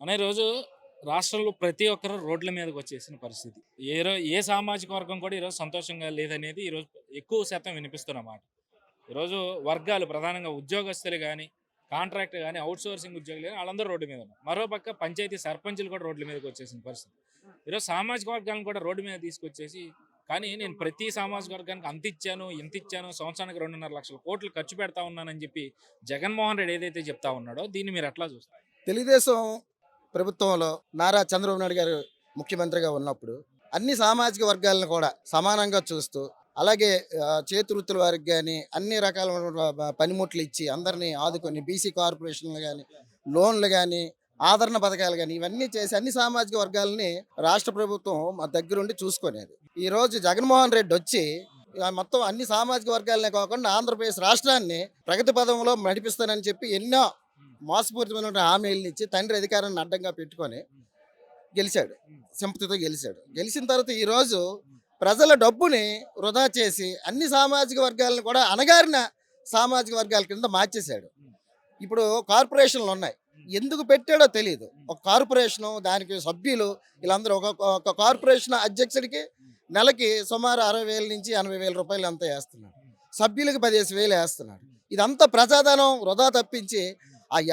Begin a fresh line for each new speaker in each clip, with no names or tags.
అనే రోజు రాష్ట్రంలో ప్రతి ఒక్కరు రోడ్ల మీదకి వచ్చేసిన పరిస్థితి. ఏ సామాజిక వర్గం కూడా ఈరోజు సంతోషంగా లేదనేది ఈరోజు ఎక్కువ శాతం వినిపిస్తున్నమాట. ఈరోజు వర్గాలు ప్రధానంగా ఉద్యోగస్తులు గాని, కాంట్రాక్ట్ గాని, ఔట్‌సోర్సింగ్ ఉద్యోగులు గాని ఆళ్ళందరూ రోడ్డు మీద ఉన్నారు. మరోపక్క పంచాయతీ సర్పంచులు కూడా రోడ్ల మీదకి వచ్చేసిన పరిస్థితి. ఈరోజు సామాజిక వర్గాలను కూడా రోడ్డు మీద తీసుకొచ్చేసి కానీ నేను ప్రతి సామాజిక వర్గానికి అంతిచ్చాను, ఇంతిచ్చాను, సంవత్సరానికి 2.5 లక్షల కోట్లు ఖర్చు పెడతా ఉన్నానని చెప్పి జగన్మోహన్ రెడ్డి ఏదైతే చెప్తా ఉన్నాడో దీన్ని మీరెట్లా చూస్తారు?
తెలుగుదేశం ప్రభుత్వంలో నారా చంద్రబాబు నాయుడు గారు ముఖ్యమంత్రిగా ఉన్నప్పుడు అన్ని సామాజిక వర్గాలను కూడా సమానంగా చూస్తూ అలాగే చేతి వృత్తుల వారికి కానీ అన్ని రకాల పనిముట్లు ఇచ్చి అందరినీ ఆదుకొని బీసీ కార్పొరేషన్లు కానీ లోన్లు కానీ ఆదరణ పథకాలు కానీ ఇవన్నీ చేసి అన్ని సామాజిక వర్గాలని రాష్ట్ర ప్రభుత్వం మా దగ్గరుండి చూసుకునేది. ఈరోజు జగన్మోహన్ రెడ్డి వచ్చి మొత్తం అన్ని సామాజిక వర్గాలనే కాకుండా ఆంధ్రప్రదేశ్ రాష్ట్రాన్ని ప్రగతి పదంలో నడిపిస్తానని చెప్పి ఎన్నో మోసపూరితమైన హామీలను ఇచ్చి తండ్రి అధికారాన్ని అడ్డంగా పెట్టుకొని గెలిచాడు. సింపతితో గెలిచాడు. గెలిచిన తర్వాత ఈరోజు ప్రజల డబ్బుని వృధా చేసి అన్ని సామాజిక వర్గాలను కూడా అణగారిన సామాజిక వర్గాల కింద మార్చేశాడు. ఇప్పుడు కార్పొరేషన్లు ఉన్నాయి. ఎందుకు పెట్టాడో తెలియదు. ఒక కార్పొరేషను దానికి సభ్యులు వీళ్ళందరూ ఒక కార్పొరేషన్ అధ్యక్షుడికి నెలకి సుమారు 60,000 నుంచి 80,000 రూపాయలు అంతా వేస్తున్నాడు. సభ్యులకి 15,000 వేస్తున్నాడు. ఇదంతా ప్రజాధనం వృధా తప్పించి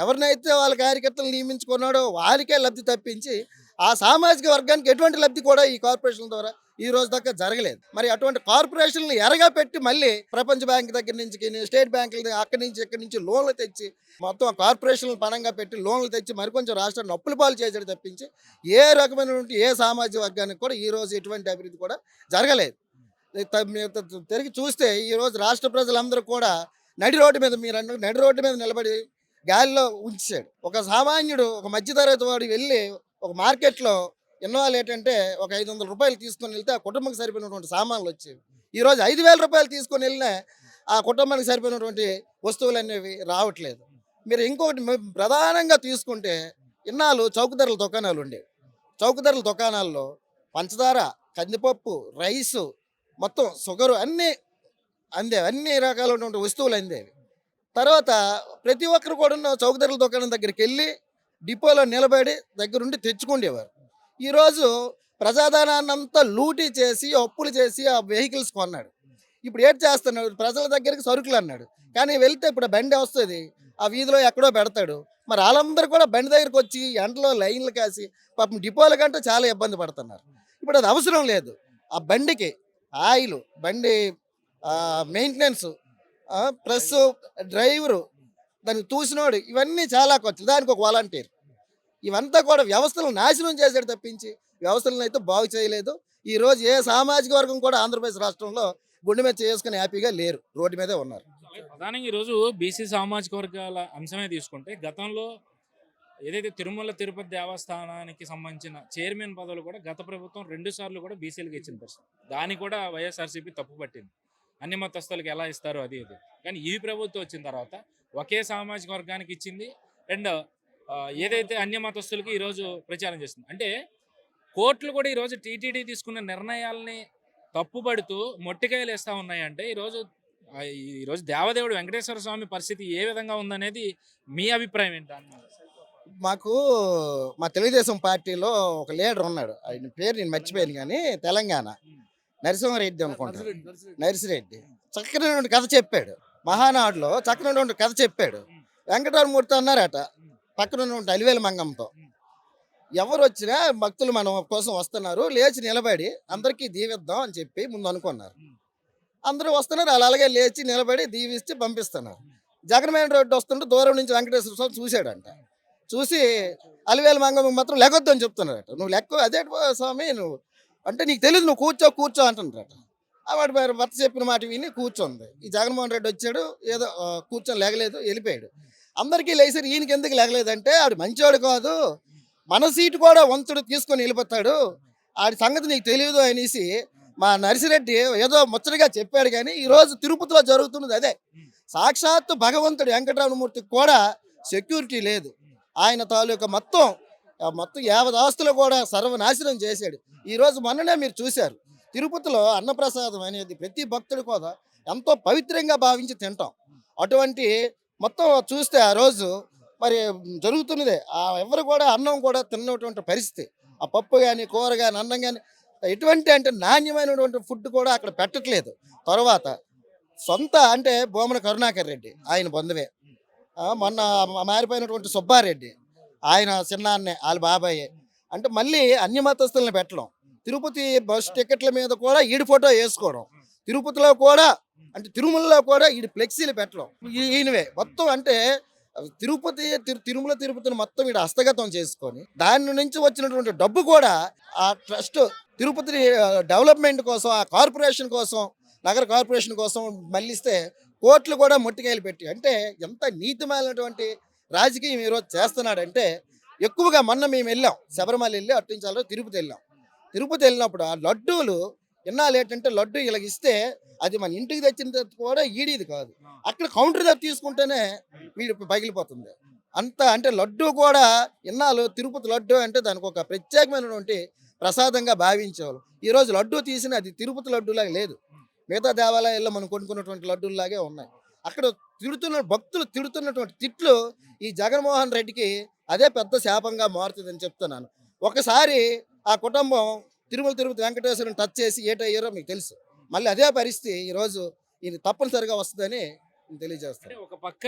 ఎవరినైతే వాళ్ళ కార్యకర్తలు నియమించుకున్నాడో వారికే లబ్ధి తప్పించి ఆ సామాజిక వర్గానికి ఎటువంటి లబ్ధి కూడా ఈ కార్పొరేషన్ల ద్వారా ఈ రోజు దాకా జరగలేదు. మరి అటువంటి కార్పొరేషన్లు ఎరగా పెట్టి మళ్ళీ ప్రపంచ బ్యాంక్ దగ్గర నుంచి స్టేట్ బ్యాంకుల అక్కడి నుంచి ఇక్కడి నుంచి లోన్లు తెచ్చి మొత్తం కార్పొరేషన్లు పణంగా పెట్టి లోన్లు తెచ్చి మరికొంచెం రాష్ట్రాన్ని అప్పుల పాలు చేసేది తప్పించి ఏ రకమైనటువంటి ఏ సామాజిక వర్గానికి కూడా ఈ రోజు ఎటువంటి అభివృద్ధి కూడా జరగలేదు. తిరిగి చూస్తే ఈరోజు రాష్ట్ర ప్రజలందరూ కూడా నడి రోడ్డు మీద మీరు నడి రోడ్డు మీద నిలబడి గాలిలో ఉంచాడు. ఒక సామాన్యుడు ఒక మధ్యతరగతి వాడు వెళ్ళి ఒక మార్కెట్లో ఇన్నోవాలు ఏంటంటే ఒక 500 రూపాయలు తీసుకొని వెళ్తే ఆ కుటుంబానికి సరిపోయినటువంటి సామాన్లు వచ్చేవి. ఈరోజు 5,000 రూపాయలు తీసుకొని వెళ్ళినా ఆ కుటుంబానికి సరిపోయినటువంటి వస్తువులు అనేవి రావట్లేదు. మీరు ఇంకొకటి ప్రధానంగా తీసుకుంటే ఇన్నాళ్ళు చౌకధరల దుకాణాలు ఉండేవి. చౌకధరల దుకాణాల్లో పంచదార, కందిపప్పు, రైసు, మొత్తం షుగరు అన్నీ అందేవి. అన్ని రకాలైనటువంటి వస్తువులు అందేవి. తర్వాత ప్రతి ఒక్కరు కూడా చౌకధరల దుకాణం దగ్గరికి వెళ్ళి డిపోలో నిలబడి దగ్గరుండి తెచ్చుకుండేవారు. ఈరోజు ప్రజాధనాన్ని అంతా లూటీ చేసి అప్పులు చేసి ఆ వెహికల్స్ కొన్నాడు. ఇప్పుడు ఏం చేస్తున్నాడు? ప్రజల దగ్గరికి సరుకులు అన్నాడు. కానీ వెళ్తే ఇప్పుడు బండి వస్తుంది, ఆ వీధిలో ఎక్కడో పెడతాడు. మరి వాళ్ళందరూ కూడా బండి దగ్గరికి వచ్చి ఎండలో లైన్లు కాసి పాపం డిపోల కంటే చాలా ఇబ్బంది పడుతున్నారు. ఇప్పుడు అది అవసరం లేదు. ఆ బండికి ఆయిల్, బండి మెయింటెనెన్స్, ప్లస్ డ్రైవరు, దానికి చూసినోడు, ఇవన్నీ చాలా ఖర్చు. దానికి ఒక వాలంటీర్, ఇవంతా కూడా వ్యవస్థలను నాశనం చేశాడు తప్పించి వ్యవస్థలను అయితే బాగు చేయలేదు. ఈరోజు ఏ సామాజిక వర్గం కూడా ఆంధ్రప్రదేశ్ రాష్ట్రంలో గుండె మీద చేసుకుని హ్యాపీగా లేరు, రోడ్డు మీదే ఉన్నారు.
ప్రధానంగా ఈరోజు బీసీ సామాజిక వర్గాల అంశమే తీసుకుంటే గతంలో ఏదైతే తిరుమల తిరుపతి దేవస్థానానికి సంబంధించిన చైర్మన్ పదవులు కూడా గత ప్రభుత్వం 2 సార్లు కూడా బీసీలకు ఇచ్చిన పరిస్థితి. దాన్ని కూడా వైఎస్ఆర్సీపీ తప్పుపట్టింది. అన్ని మతస్థులకు ఎలా ఇస్తారు అది ఇది. కానీ ఈ ప్రభుత్వం వచ్చిన తర్వాత ఒకే సామాజిక వర్గానికి ఇచ్చింది. అండ్ ఏదైతే అన్య మతస్థులకి ఈరోజు ప్రచారం చేస్తుంది. అంటే కోర్టులు కూడా ఈరోజు టీటీడీ తీసుకున్న నిర్ణయాలని తప్పుపడుతూ మొట్టికాయలు వేస్తూ ఉన్నాయంటే ఈరోజు దేవదేవుడు వెంకటేశ్వర స్వామి పరిస్థితి ఏ విధంగా ఉందనేది మీ అభిప్రాయం ఏంటి దాని మీద?
మాకు మా తెలుగుదేశం పార్టీలో ఒక లీడర్ ఉన్నాడు. ఆయన పేరు నేను మర్చిపోయాను కానీ తెలంగాణ నరసింహారెడ్డి అనుకుంటాను. నర్సిరెడ్డి చక్కనటువంటి కథ చెప్పాడు. మహానాడులో చక్కనటువంటి కథ చెప్పాడు. వెంకటరమూర్తి అన్నారట పక్కన ఉన్నటువంటి అలివేలు మంగంతో, ఎవరు వచ్చినా భక్తులు మన కోసం వస్తున్నారు, లేచి నిలబడి అందరికీ దీవిద్దాం అని చెప్పి ముందు అనుకున్నారు. అందరూ వస్తున్నారు, వాళ్ళు అలాగే లేచి నిలబడి దీవిస్తే పంపిస్తున్నారు. జగన్మోహన్ రెడ్డి వస్తుంటే దూరం నుంచి వెంకటేశ్వర స్వామి చూశాడంట. చూసి అలివేలు మంగం మాత్రం లెగొద్దు అని చెప్తున్నారట. నువ్వు లెక్క అదే స్వామి నువ్వు అంటే నీకు తెలియదు, నువ్వు కూర్చో కూర్చో అంటున్నారట. వాడు మరి భర్త చెప్పిన మాట విని కూర్చోంది. ఈ జగన్మోహన్ రెడ్డి వచ్చాడు, ఏదో కూర్చొని లేగలేదు, వెళ్ళిపోయాడు. అందరికీ లేచారు, ఈయనకి ఎందుకు లేగలేదంటే ఆడు మంచివాడు కాదు, మన సీటు కూడా వంతుడు తీసుకొని వెళ్ళిపోతాడు, ఆడి సంగతి నీకు తెలియదు అనేసి మా నర్సిరెడ్డి ఏదో ముచ్చటగా చెప్పాడు. కానీ ఈరోజు తిరుపతిలో జరుగుతున్నది అదే. సాక్షాత్తు భగవంతుడు వెంకటరమణమూర్తికి కూడా సెక్యూరిటీ లేదు. ఆయన తాలూకా మొత్తం 50 ఆస్తులు కూడా సర్వనాశనం చేశాడు. ఈరోజు మొన్ననే మీరు చూశారు, తిరుపతిలో అన్నప్రసాదం అనేది ప్రతి భక్తుడి కూడా ఎంతో పవిత్రంగా భావించి తింటాం. అటువంటి మొత్తం చూస్తే ఆ రోజు మరి జరుగుతున్నదే. ఎవరు కూడా అన్నం కూడా తిన్నటువంటి పరిస్థితి. ఆ పప్పు గాని, కూర గాని, అన్నం గాని ఎటువంటి అంటే నాణ్యమైనటువంటి ఫుడ్ కూడా అక్కడ పెట్టట్లేదు. తర్వాత సొంత అంటే భూమన కరుణాకర్ రెడ్డి ఆయన బంధువే. మొన్న మారిపోయినటువంటి సుబ్బారెడ్డి ఆయన చిన్నాన్నే ఆళ్ళ బాబాయే. అంటే మళ్ళీ అన్య మతస్థుల్ని పెట్టడం. తిరుపతి బస్ టికెట్ల మీద కూడా ఈడి ఫోటో ఏసుకోవడం. తిరుపతిలో కూడా అంటే తిరుమలలో కూడా ఈడు ఫ్లెక్సీలు పెట్టడం. ఈయనవే మొత్తం అంటే తిరుపతి తిరుమల తిరుపతిని మొత్తం ఈడు హస్తగతం చేసుకొని దాని నుంచి వచ్చినటువంటి డబ్బు కూడా ఆ ట్రస్ట్ తిరుపతి డెవలప్మెంట్ కోసం ఆ కార్పొరేషన్ కోసం నగర కార్పొరేషన్ కోసం మళ్ళిస్తే కోట్లు కూడా మొట్టికాయలు పెట్టి అంటే ఎంత నీతిమైనటువంటి రాజకీయం ఈరోజు చేస్తున్నాడంటే ఎక్కువగా మొన్న మేము వెళ్ళాం శబరిమల వెళ్ళి అట్టించాలో తిరుపతి వెళ్ళాం. తిరుపతి వెళ్ళినప్పుడు ఆ లడ్డూలు ఇన్నాళ్ళు ఏంటంటే లడ్డు ఇలాగ ఇస్తే అది మన ఇంటికి తెచ్చిన తర్వాత కూడా ఈడీది కాదు. అక్కడ కౌంటర్ దగ్గర తీసుకుంటేనే వీడి పగిలిపోతుంది. అంత అంటే లడ్డు కూడా ఇన్నాళ్ళు తిరుపతి లడ్డు అంటే దానికి ఒక ప్రత్యేకమైనటువంటి ప్రసాదంగా భావించేవాళ్ళు. ఈరోజు లడ్డు తీసిన అది తిరుపతి లడ్డూలాగా లేదు. మిగతా దేవాలయాల్లో మనం కొనుక్కున్నటువంటి లడ్డూల్లాగే ఉన్నాయి. అక్కడ భక్తులు తిడుతున్నటువంటి తిట్లు ఈ జగన్మోహన్ రెడ్డికి అదే పెద్ద శాపంగా మారుతుందని చెప్తున్నాను. ఒకసారి ఆ కుటుంబం తిరుమల తిరుపతి వెంకటేశ్వరుని టచ్ చేసి ఏటయ్యారో మీకు తెలుసు. మళ్ళీ అదే పరిస్థితి ఈరోజు ఈయన తప్పనిసరిగా వస్తుందని నేను తెలియజేస్తాను.
అంటే ఒక పక్క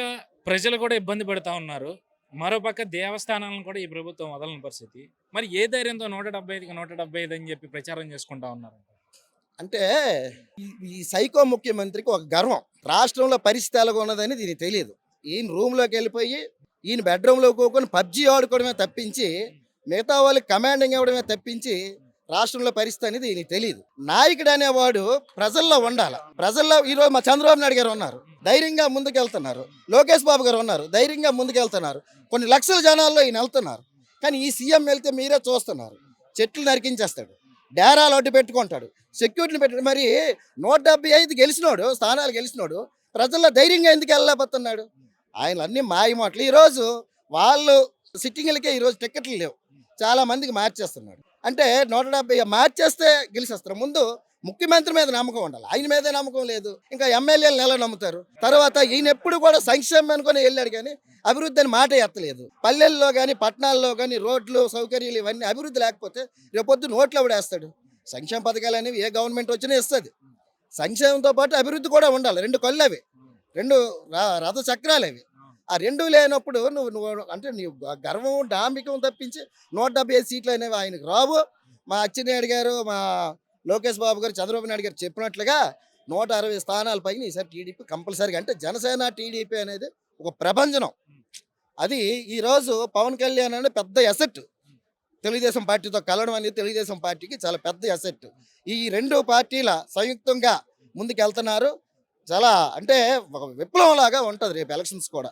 ప్రజలు కూడా ఇబ్బంది పడుతూ ఉన్నారు. మరో పక్క దేవస్థానాలను కూడా ఈ ప్రభుత్వం వదలని పరిస్థితి. మరి ఏ ధైర్యంతో 175కి 175 అని చెప్పి ప్రచారం చేసుకుంటా ఉన్నారు?
అంటే ఈ సైకో ముఖ్యమంత్రికి ఒక గర్వం. రాష్ట్రంలో పరిస్థితి ఎలాగ ఉన్నదని దీనికి తెలియదు. ఈయన రూమ్లోకి వెళ్ళిపోయి ఈయన బెడ్రూమ్లో కూకొని పబ్జీ ఆడుకోవడమే తప్పించి మిగతా వాళ్ళకి కమాండింగ్ ఇవ్వడమే తప్పించి రాష్ట్రంలో పరిస్థితి అనేది ఈయనకి తెలియదు. నాయకుడు అనేవాడు ప్రజల్లో ఉండాలి. ప్రజల్లో ఈరోజు మా చంద్రబాబు నాయుడు గారు ఉన్నారు, ధైర్యంగా ముందుకెళ్తున్నారు. లోకేష్ బాబు గారు ఉన్నారు, ధైర్యంగా ముందుకెళ్తున్నారు. కొన్ని లక్షల జనాల్లో ఈయన వెళ్తున్నారు. కానీ ఈ సీఎం వెళ్తే మీరే చూస్తున్నారు, చెట్లు నరికించేస్తాడు, డేరాలు అడ్డు పెట్టుకుంటాడు, సెక్యూరిటీని పెట్టి మరి 175 గెలిచినోడు స్థానాలు గెలిచినోడు ప్రజల్లో ధైర్యంగా ఎందుకు వెళ్ళలేకపోతున్నాడు? ఆయన అన్ని మాయమాటలు. ఈరోజు వాళ్ళు సిట్టింగ్లకే ఈరోజు టికెట్లు లేవు, చాలా మందికి మార్చేస్తున్నాడు. అంటే 170 మార్చేస్తే గెలిచేస్తారు. ముందు ముఖ్యమంత్రి మీద నమ్మకం ఉండాలి, ఆయన మీదే నమ్మకం లేదు. ఇంకా ఎమ్మెల్యేలు ఎలా నమ్ముతారు? తర్వాత ఈయన ఎప్పుడు కూడా సంక్షేమం అనుకుని వెళ్ళాడు కానీ అభివృద్ధి అని మాట ఎత్తలేదు. పల్లెల్లో కానీ పట్టణాల్లో కానీ రోడ్లు సౌకర్యాలు ఇవన్నీ అభివృద్ధి లేకపోతే రేపొద్దు నోట్లు ఎవడేస్తాడు? సంక్షేమ పథకాలు అనేవి ఏ గవర్నమెంట్ వచ్చినా ఇస్తుంది. సంక్షేమంతో పాటు అభివృద్ధి కూడా ఉండాలి. రెండు కళ్ళు అవి, రెండు రథ చక్రాలు అవి. ఆ రెండు లేనప్పుడు నువ్వు అంటే నీ గర్వం డాంబికం తప్పించి 175 సీట్లు అనేవి ఆయనకు రావు. మా అచ్చెన్నాయుడు గారు, మా లోకేష్ బాబు గారు, చంద్రబాబు నాయుడు గారు చెప్పినట్లుగా 160 స్థానాల పైన ఈసారి టీడీపీ కంపల్సరీగా. అంటే జనసేన టీడీపీ అనేది ఒక ప్రభంజనం. అది ఈరోజు పవన్ కళ్యాణ్ అనే పెద్ద ఎసెట్. తెలుగుదేశం పార్టీతో కలవడం అనేది తెలుగుదేశం పార్టీకి చాలా పెద్ద ఎసెట్. ఈ రెండు పార్టీల సంయుక్తంగా ముందుకు వెళ్తున్నారు. చాలా అంటే ఒక విప్లవం లాగా ఉంటుంది రేపు ఎలక్షన్స్ కూడా.